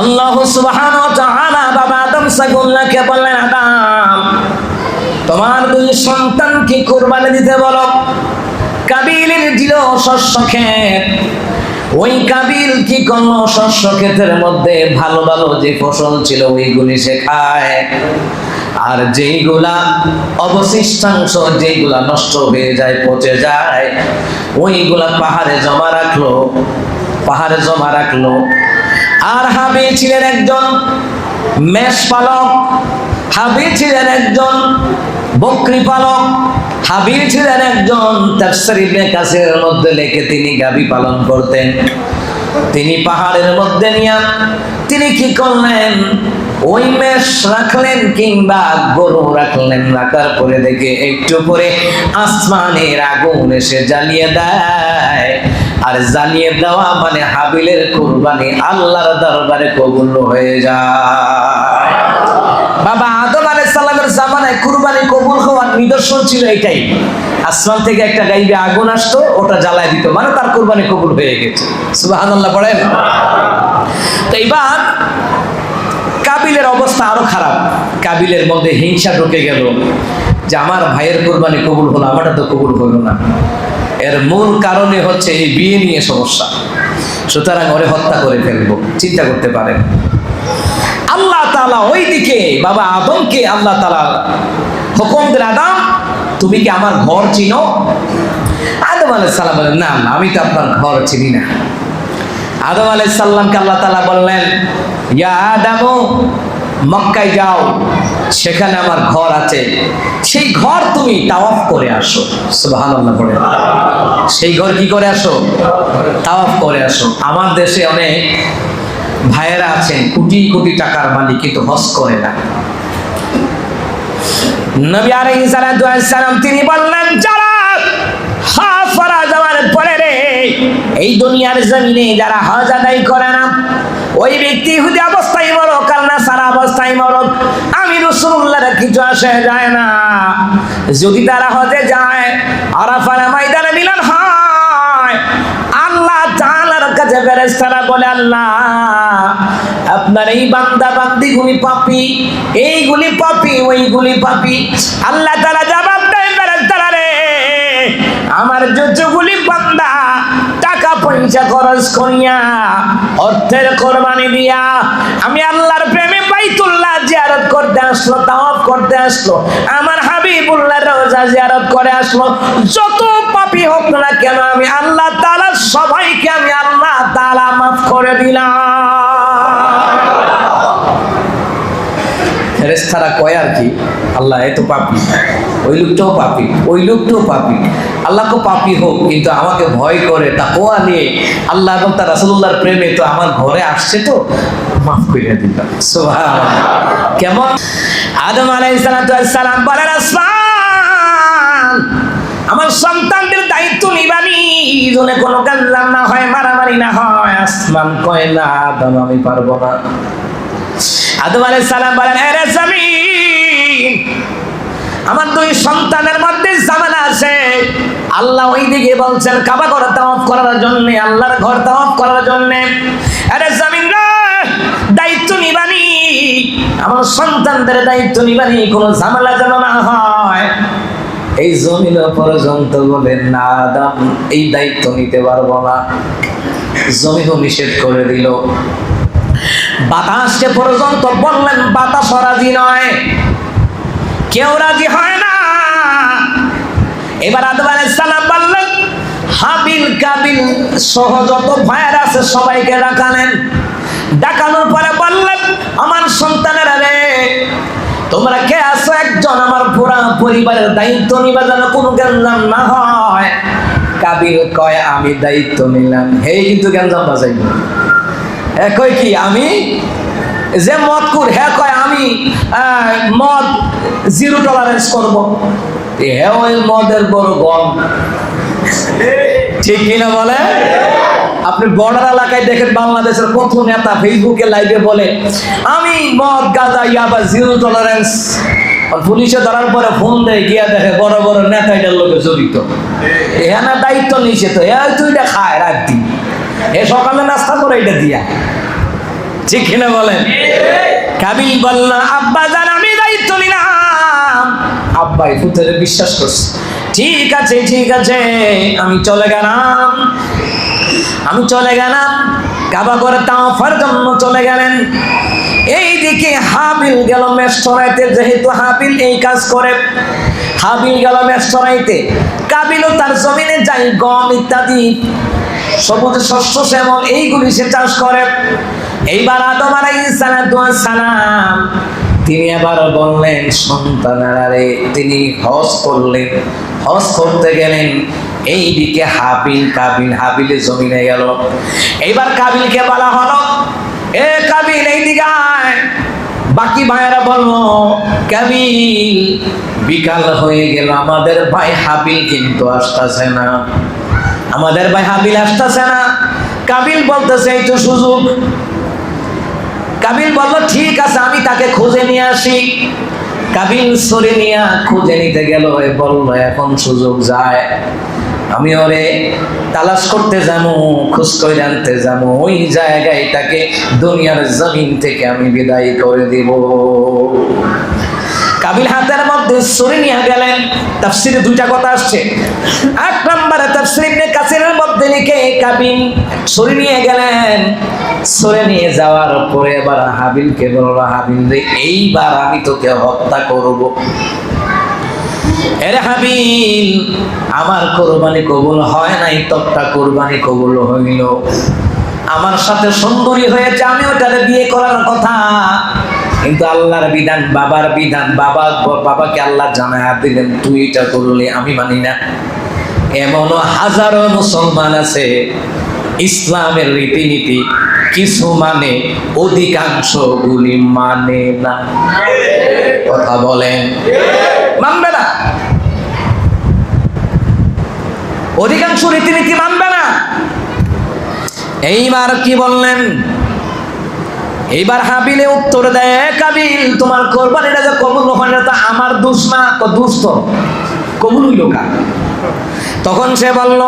আল্লাহ সুবহানাহু ওয়া তাআলা বাবা আদম ছাগলকে বললেন, আদম তোমার দুই সন্তানকে কুরবানি দিতে বলো। কাবিলের দিল শস্য ক্ষেত। ওই কাবিল কি করলো, শস্য ক্ষেতের মধ্যে ভালো ভালো যে ফসল ছিল ওইগুলি সে খায়, আর যেইগুলা অবশিষ্টাংশ যেইগুলা নষ্ট হয়ে যায়, পচে যায়, ওইগুলা পাহাড়ে জমা রাখলো। আর হাবিল ছিলেন একজন মেষ পালক, হাবিল ছিলেন একজন বকরি পালক, হাবিল ছিলেন একজন তাফসীর ইবনে কাসিরের মধ্যে লেখে তিনি গাভী পালন করতেন। তিনি পাহাড়ের মধ্যে নিয়ে তিনি কি করলেন, ওই মেষ রাখলেন কিংবা গরু রাখলেন, রাখার পরে দেখে একটু পরে আসমানের আগুন এসে জ্বালিয়ে দেয়। আর জ্বালিয়ে দেওয়া মানে হাবিলের কুরবানি আল্লাহর দরবারে কবুল হয়ে যায়। বাবা আদম আলাইহিস সালামের জামানায় কুরবানি কবুল হওয়ার নিদর্শন ছিল এটাই। আসমান থেকে একটা গাইবে আগুন আসতো, ওটা জ্বালায় দিত, মানে তার কুরবানি কবুল হয়ে গেছে। সুবহানাল্লাহ পড়েন। তো এবার কাবিলের অবস্থা আরো খারাপ। কাবিলের মধ্যে হিংসা ঢুকে গেল যে আমার ভাইয়ের কুরবানি কবুল হলো, আমারটা তো কবুল হলো না। এর মূল কারণে হচ্ছে এই বিয়ে নিয়ে সমস্যা, সুতরাং ওরে হত্যা করে ফেলবো। চিন্তা করতে পারেন আল্লাহ তাআলা ওইদিকে বাবা আদমকে আল্লাহ তাআলা হুকুম দিলেন, আদম তুমি কি আমার ঘর চিনো? আদম আলাইহিস সালাম বলেন, না আমি তো আপনার ঘর চিনি না। আদম আলাইহিস সালামকে আল্লাহ তাআলা বললেন, ইয়া আদম মক্কায় যাও, সেখানে আমার ঘর আছে, সেই ঘর তুমি তাওয়াফ করে আসো। সুবহানাল্লাহ পড়ে। সেই ঘর কি করে আসো? তাওয়াফ করে আসো। আমার দেশে অনেক ভাইয়েরা আছেন কোটি কোটি টাকার মালিক, কিন্তু হজ করে না। নবী আলাইহিস সালাতু ওয়াস সালাম তিনি বললেন, যারা হজ করা যাওয়ার পরে রে এই দুনিয়ার জমিনে যারা হজ আদায় করে না, ওই ব্যক্তি ইহুদি অবস্থায় মরক আর নাসারা অবস্থায় মরক, আমি রাসূলুল্লাহর কিছু আসে যায় না। যদি তারা হজে যায়, আরাফার ময়দানে মিলন হয়, আল্লাহ তাআলার কাছে ফেরেশতারা বলে, আল্লাহ আপনার এই বান্দা বান্দিগুলি পাপী, এইগুলি পাপী, ওইগুলি পাপী। আল্লাহ তাআলা জবাব দেয়, ফেরেশতারা রে আমার যতগুলি বান্দা টাকা পয়সা খরচ করিয়া অর্থের কোরবানি দিয়া আমি আল্লাহর প্রেমে বাইতুল্লাহ জিয়ারত করতে আসলো, তাওয়াফ করতে আসলো, আমার হাবিবুল্লাহর রওজা জিয়ারত করে আসলো, যত পাপী হোক না কেন আমি আল্লাহ তাআলা সবাইকে আমি আল্লাহ তাআলা মাফ করে দিলাম। ফেরেশতারা কয় আর কি, আল্লাহ এত পাপী, ওই লোকটাও পাপী, ওই লোকটাও পাপী, আল্লাহকে পাপী হোক কিন্তু আমাকে ভয় করে তাকওয়া নিয়ে আল্লাহ এবং তার রাসূলুল্লাহর প্রেমে তো আমার ঘরে আসছে, তো মাফ করে দিলাম। সুবহানাল্লাহ। কেমন? আদম আলাইহিস সালাম বলেন, আসমান আমার সন্তানদের দায়িত্ব নিবানি, জনে কোনো গাল্লাম না হয়, মারামারি না হয়। আসমান কয় না আদম আমি পারবো না। আদম আলাইহিস সালাম বলেন, এ জমিন আমার দুই সন্তানের মধ্যে ঝামেলা আছে। আল্লাহ ওইদিকে বলছেন কাবা ঘর তাওয়াফ করার জন্য, আল্লাহর ঘর তাওয়াফ করার জন্য। আরে জমিন রে দায়িত্ব নিবানি, আমার সন্তানদের দায়িত্ব নিবানি, কোনো ঝামেলা যেন না হয়। এই জমিন পর্যন্ত বলেন না আদম এই দায়িত্ব নিতে পারবো না, জমিনও নিষেধ করে দিল। বাতাসকে পর্যন্ত বললেন বাতাস রাজি নয়, কেউ রাজি হয় না। এবার আদম আলাইহিস সালাম বললেন, হাবিল কাবিল সহ যত ভাইয়েরা আছে সবাইকে ডাকালেন। ডাকানোর পরে বললেন, আমার সন্তানেরা রে তোমরা কে আছো, একজন আমার পুরা পরিবারের দায়িত্ব নিবা যেন কোনো গ্যাঞ্জাম না হয়। কাবিল কয় আমি দায়িত্ব নিলাম। হেই কিন্তু গ্যাঞ্জাম বাজাইব। কয় কি আমি যে মদ কুর, হ্যাঁ কয় আমি মদ জিরো টলারেন্স করবো। হ্যাঁ ওই মদের বড় গম, ঠিক কিনা বলে? আপনি বর্ডার এলাকায় দেখেন বাংলাদেশের কত নেতা ফেসবুকে লাইভে বলে আমি মদ গাঁজা ইয়াবা জিরো টলারেন্স। পুলিশে ধরার পরে ফোন দেয়, গিয়া দেখে বড় বড় নেতা এটার লোকে জড়িত। এখানে দায়িত্ব নিছে তো তুই এটা খায় রাত দিন, এ সকালে নাস্তা করে এটা দিয়া। ঠিক কিনা বলেন? কাবিল বলল, আব্বা জান আমি দায়িত্ব নিলাম। আব্বাই পুত্রের বিশ্বাস করছে, ঠিক আছে ঠিক আছে, আমি চলে গেলাম। কাবা করে তাওয়াফের জন্য চলে গেলেন। এইদিকে হাবিল গেল মেষ চড়াইতে, যেহেতু হাবিল এই কাজ করে। হাবিল গেল মেষ চড়াইতে, কাবিলও তার জমিনে যাই গম ইত্যাদি সবুজ শস্য শ্যামল এইগুলি সে চাষ করে। এইবার আদম আলাইহিস সালাম তিনি আবার বললেন সন্তানারে, তিনি হজ করলেন। হজ করতে গেলেন, এইদিকে হাবিলের জমিনে গেল। এইবার কাবিলকে বলা হলো, এ কাবিল এইদিকে আয়। বাকি ভাইয়েরা বলল, কাবিল বিকাল হয়ে গেল, আমাদের ভাই হাবিল কিন্তু আসতেছে না। কাবিল বলতেছে এই তো সুযোগ। কাবিল বলল, ঠিক আছে আমি তাকে খুঁজে নিয়ে আসি। কাবিল সরে নিয়ে খুঁজে নিতে গেল, বলল এখন সুযোগ যায়, আমি ওরে তালাশ করতে যাবো, খোঁজ করে আনতে যাবো, ওই জায়গায় তাকে দুনিয়ার জমিন থেকে আমি বিদায় করে দিব। কাবিল হাতের মধ্যে ছুরি নিয়ে গেলেন। তাফসিরে দুইটা কথা আসছে। এক নম্বরে তাফসির ইবনে কাসিরের মধ্যে লিখে কাবিল ছুরি নিয়ে গেলেন। ছুরি নিয়ে যাওয়ার পরে এবার হাবিলকে বলল, হাবিল রে এইবার আমি তোকে হত্যা করব। এরে হাবিল, আমার কোরবানি কবুল হয় নাই, তোরটা কোরবানি কবুল হইল। আমার সাথে সুন্দরী হয়েছে, আমি ওটারে বিয়ে করার কথা, কিন্তু আল্লাহর বিধান, বাবার বিধান, বাবাকে আল্লাহ জানায়া দিলেন তুই এটা করলে আমি মানি না। এমনও হাজারো মুসলমান আছে ইসলামের রীতিনীতি কিছু মানে, অধিকাংশ গুলি মানে না। কথা বলেন, মানবে না, অধিকাংশ রীতিনীতি মানবে না। এইবার কি বললেন? এইবার হাবিলে উত্তর দেয়, কাবিল তোমার কোরবানিটা যে কবুল হয় না তা আমার দোষ না, দোষ তো কবুল হইল কার? তখন সে বলল,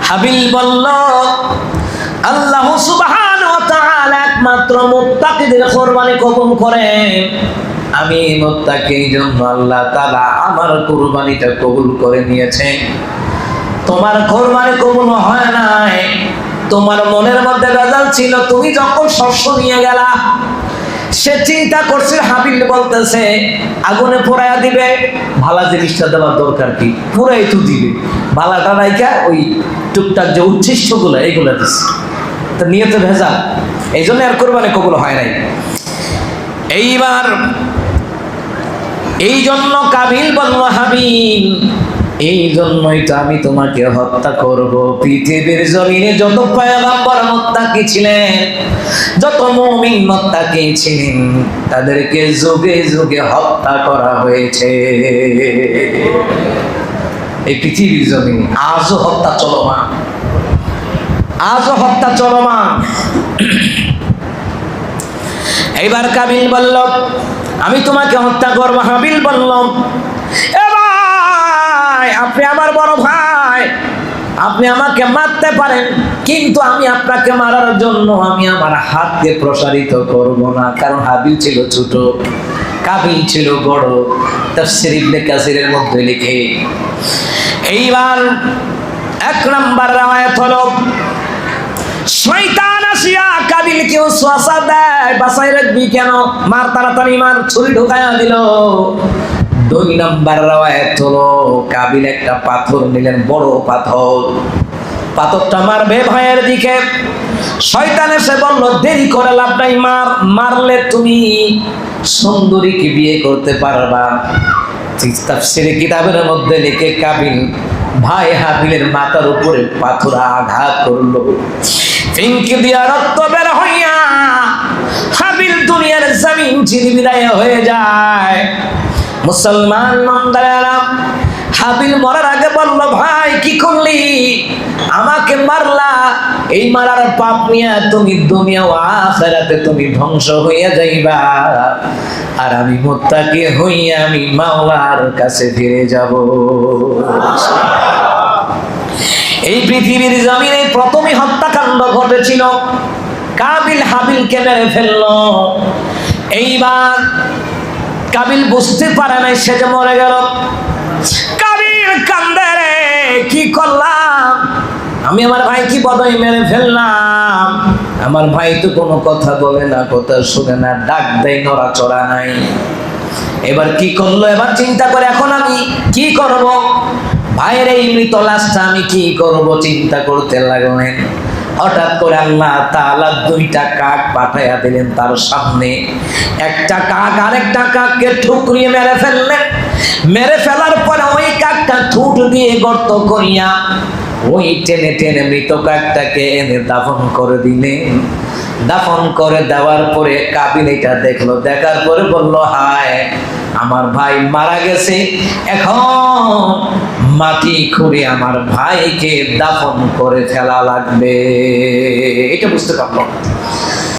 হাবিল বলল, আল্লাহ সুবহানাহু ওয়া তাআলা একমাত্র মুত্তাকিদের কুরবানি কবুল করেন। আমি মুত্তাকি, জন্য আল্লাহ তাআলা আমার কুরবানিটা কবুল করে নিয়েছেন। তোমার কুরবানি কবুল হয় নাই, তোমার মনের মধ্যে ভেজাল ছিল। তুমি যখন শস্য নিয়ে গেলা, সে চিন্তা করছে, হাবিল বলতেছে আগুনে পোড়ায়া দিবে, ভালা জিনিসটা দেওয়ার দরকার কি, পুরাই তো দিবে, ভালাটা রাইখা ওই টুকটাক যে উচ্ছিষ্ট গুলো এইগুলা দিচ্ছে, তা নিয়ে তো ভেজাল, এই জন্য আর কোরবানি কবুল হয় নাই। এইবার এই জন্য কাবিল বলল, হাবিল এই জন্যই তো আমি তোমাকে হত্যা করব। পৃথিবীর জমিনে যত পয়গম্বর মুত্তাকি ছিলেন, যত মুমিন মুত্তাকি ছিলেন, তাদেরকে যুগে যুগে হত্যা করা হয়েছে। এই পৃথিবীর জমিনে আজও হত্যা চলমান। এইবার কাবিল বলল, আমি তোমাকে হত্যা করব। হাবিল বলল, আপনি আমার বড় ভাই, আপনি আমাকে মারতে পারেন, কিন্তু আমি আপনাকে মারার জন্য আমি আমার হাতকে প্রসারিত করব না। কারণ হাবিল ছিল ছোট, কাবিল ছিল বড়। তাফসীর ইবনে কাসিরের মধ্যে লিখে। এইবার এক নাম্বার রাওয়ায়াত হলো, শয়তান আসিয়া কাবিলকে ওয়াসওয়াসা দেয়, বাঁচাই রাখবি কেন, মার তাড়াতাড়ি মার, ছুরি ঢুকাইয়া দিল। দুই নাম্বার রাওয়ায়াত হলো, কাবিল একটা পাথর নিলেন, বড় পাথরটা মারবে ভাইয়ের দিকে। শয়তান এসে বলল, দেরি করে লাভ নাই, মারলে তুমি সুন্দরীকে বিয়ে করতে পারবা। তাফসীরে কিতাবের মধ্যে লিখে, কাবিল ভাই হাবিলের মাথার উপরে পাথর আঘাত করলো, ফিনকি দিয়া রক্ত বের হইয়া হাবিল দুনিয়ার জমিন ছিনিয়ে বিদায় হয়ে যায়। মুসলমান মন্দারা হাবিল মরার আগে বলল, ভাই কি করলি, আমাকে মারলা, এই মারার পাপ নিয়ে তুমি দুনিয়া ও আখিরাতে তুমি ধ্বংস হইয়া যাইবা, আর আমি মুত্তাকি হইয়া আমি মাওলার কাছে ফিরে যাব। এই পৃথিবীর জমিনে প্রথমে হত্যাকাণ্ড ঘটেছিল, কাবিল হাবিলকে মেরে ফেললো। এইবার কাবিল বুঝতে পারে নাই সে যে মরে গেল। কাবিল কান্দে, রে কি করলাম, আমি আমার ভাই কি বদই মেরে ফেললাম, আমার ভাই তো কোনো কথা বলে না, কথা শুনে না, ডাক দেয়, নড়াচড়া নাই। এবার কি করলো, এবার চিন্তা করে এখন আমি কি করব, ভাইয়ের এই মৃত লাশটা আমি কি করব চিন্তা করতে লাগলেন। হঠাৎ করে আল্লাহ তাআলা দুইটা কাক পাঠাইয়া দিলেন তার সামনে। একটা কাক আরেকটা কাককে ঠুকরিয়ে মেরে ফেললেন। মেরে ফেলার পরে ওই কাকটা ঠুট দিয়ে গর্ত করিয়া ওই টেনে টেনে মৃত কাকটাকে এনে দাফন করে দিলেন। দাফন করে দেওয়ার পরে কাবিল এটা দেখলো, দেখার পরে বলল, হায় আমার ভাই মারা গেছে, এখন মাটি খুঁড়ে আমার ভাইকে দাফন করে ফেলা লাগবে। এটা বুঝতে পারলো।